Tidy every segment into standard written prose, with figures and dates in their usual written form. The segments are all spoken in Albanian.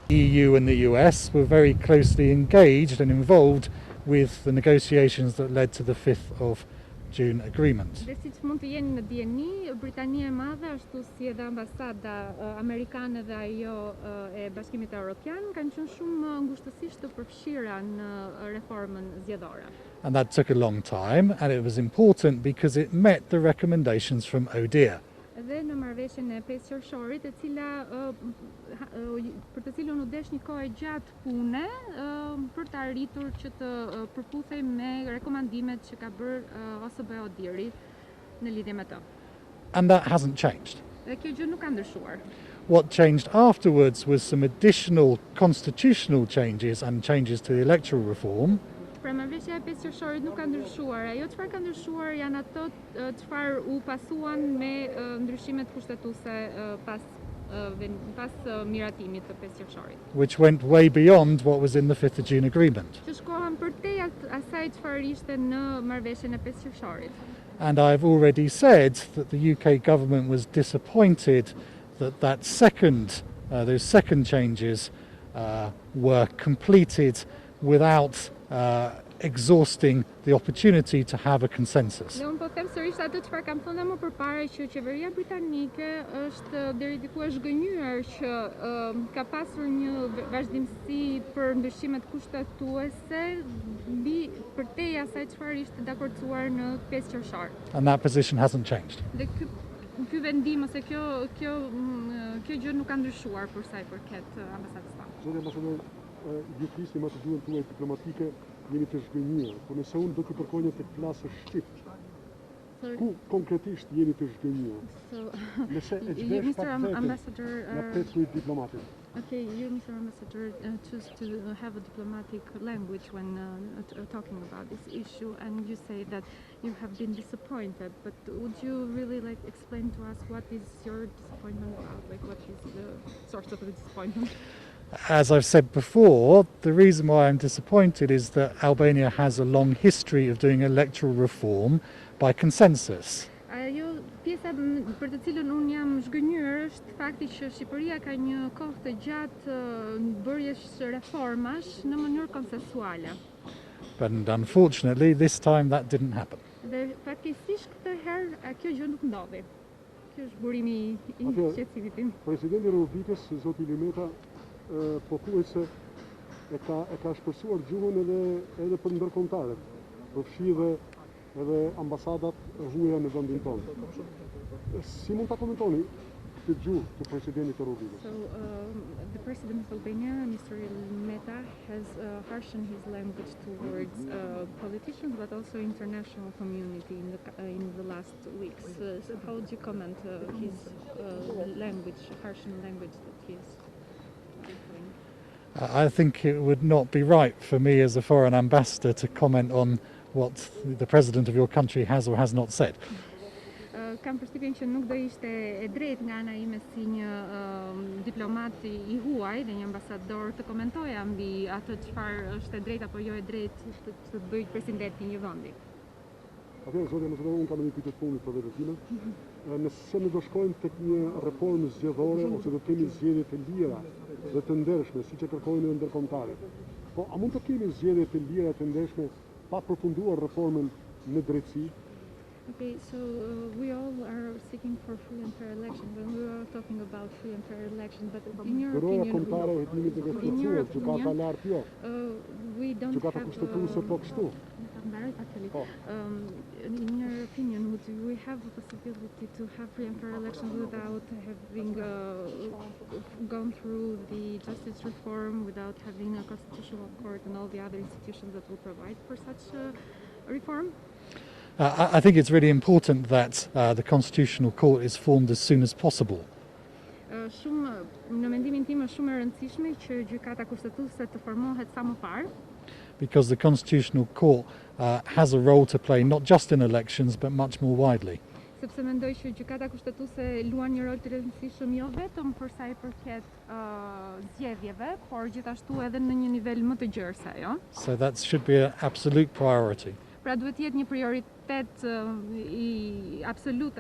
The EU and the US were very closely engaged and involved with the negotiations that led to the 5th of June agreement. Dhe siç mund të jeni në dieni, Britania e Madhe ashtu si edhe ambasada amerikane dhe ajo e Bashkimit Evropian kanë qenë shumë ngushtësisht të përfshira në reformën zgjedhore. And that took a long time, and it was important because it met the recommendations from ODIHR. Dhe në marrëveshjen e 5 qershorit, e cila për të cilën u desh një kohë gjatë pune për të arritur që të përputhej me rekomandimet që ka bërë ODIHR-i në lidhje me të. And that hasn't changed. Dhe kjo gjë nuk ka ndryshuar. What changed afterwards was some additional constitutional changes and changes to the electoral reform. Pra marrëveshja e 5 qershorit nuk ka ndryshuar. Ajo çfarë ka ndryshuar janë ato çfarë u pasuan me ndryshimet kushtetuese pas miratimit të 5 qershorit. Which went way beyond what was in the 5th of June agreement. Që shkohen përtej asaj çfarë ishte në marrëveshjen e 5 qershorit. And I've already said that the UK government was disappointed that those second changes were completed without exhausting the opportunity to have a consensus. Dhe unë po them sërish atë çfarë kam thënë më përpara, që qeveria britanike është deri diku e zhgënjur që ka pasur një vazhdimsi për ndryshimet kushtetuese mbi përtej asaj çfarë ishte dakorduar në 5 qershor. And that position hasn't changed. Dhe ky vendim ose kjo gjë nuk ka ndryshuar për sa i përket ambasadës tonë. Zoti ambasador, ju flisni më të duhen tuaj diplomatike, jeni të zhgënjur, por nëse unë do të kërkonja të flasë shqipt, ku konkretisht jeni të zhgënjur? Nëse e gjvesh pak vetën në pjesë diplomatit. Okay, you, Mr. Ambassador, choose to have a diplomatic language when talking about this issue, and you say that you have been disappointed. But would you really explain to us what is your disappointment about? What is the source of the disappointment? As I've said before, the reason why I'm disappointed is that Albania has a long history of doing electoral reform by consensus. Ajo pjesa për të cilën unë jam zhgënjur është fakti që Shqipëria ka një kohë të gjatë bërjes reformash në mënyrë konsensuale. But unfortunately, this time that didn't happen. Dhe fatkeqësisht këtë herë kjo gjë nuk ndodhi. Ky është burimi i qetësimit tim. Presidenti i Republikës, zoti Limeta, pothuajse e ka shpërsuar gjuhën edhe për ndërkombëtarët, përfshirë edhe ambasadat e huaja në vendin tonë. Si mund ta komentoni këtë gjuhë të presidentit të Republikës? So the president of Albania, Mr. Meta, has harshened his language towards politicians, but also international community in the last weeks. So how would you comment his harshened language that he's employing? I think it would not be right for me as a foreign ambassador to comment on what the president of your country has or has not said. Kam përshtypjen që nuk do ishte e drejtë nga ana ime si një diplomat i huaj dhe një ambasador të komentoja mbi atë çfarë është e drejtë apo jo e drejtë të bëjë presidenti i një vendi. Atëherë, zoti ambasador, unë kam një pyetje të fundit për vetën time. Nëse ne do shkojmë tek një reformë zgjedhore ose do kemi zgjedhje të lira dhe të ndershme, siç e kërkojnë ndërkombëtarët. Po a mund të kemi zgjedhje të lira të ndershme pa përfunduar reformën në drejtësi? Okay, so we all are seeking for free and fair elections, and we are talking about free and fair elections. But in your opinion, we don't have. In your opinion, would we have the possibility to have free and fair elections without having gone through the justice reform, without having a constitutional court and all the other institutions that will provide for such a reform? I think it's really important that the Constitutional Court is formed as soon as possible. time është shumë e rëndësishme që gjykata kushtetuese të formohet sa më parë, because the Constitutional Court has a role to play not just in elections but much more widely. sepse mendoj që gjykata kushtetuese luan një rol të rëndësishëm jo vetëm për sa i përket zgjedhjeve, por gjithashtu edhe në një nivel më të gjerë se ajo. So that should be an absolute priority. Pra duhet jetë një prioritet i absolut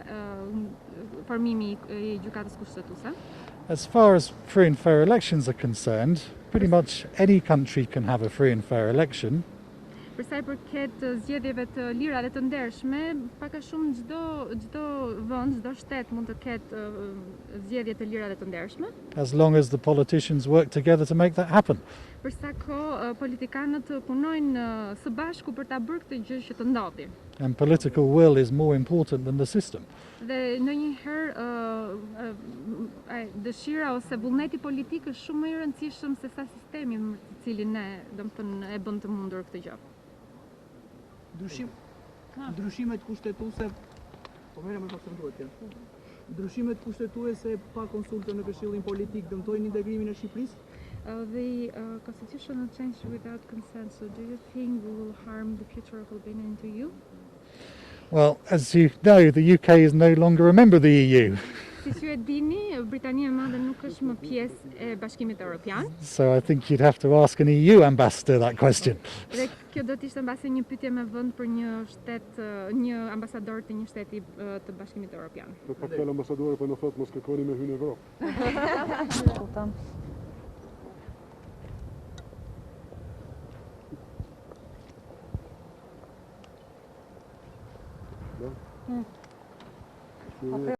formimi i gjykatës kushtetuese. As far as free and fair elections are concerned, pretty much any country can have a free and fair election. Për sa i përket zgjedhjeve të lira dhe të ndershme, pak a shumë çdo vend, çdo shtet mund të ketë zgjedhje të lira dhe të ndershme, As long as the politicians work together to make that happen. për sa kohë politikanët punojnë së bashku për ta bërë këtë gjë që të ndodhi. And political will is more important than the system. Dhe ndonjëherë dëshira ose vullneti politik është shumë më i rëndësishëm se sa sistemi në të cilin ne, domethënë, e bën të mundur këtë gjë. Ndryshimet kushtetuese, po merrem me faktorët janë. Ndryshimet kushtetuese pa konsultuar në Këshillin Politik dëmtojnë integrimin e Shqipërisë? The constitutional change without consent, so do you think will harm the future of Albania into you? Well, as you know, the UK is no longer a member of the EU. Si ju e dini, Britania e Madhe nuk është më pjesë e Bashkimit Evropian. So I think you'd have to ask an EU ambassador that question. Dhe kjo do të ishte mbasi një pyetje me vend për një ambasador të një shteti të Bashkimit Evropian. Në pak fjalë ambasadori po na thotë mos kërkoni me hyrje në Evropë. Kupton. Da?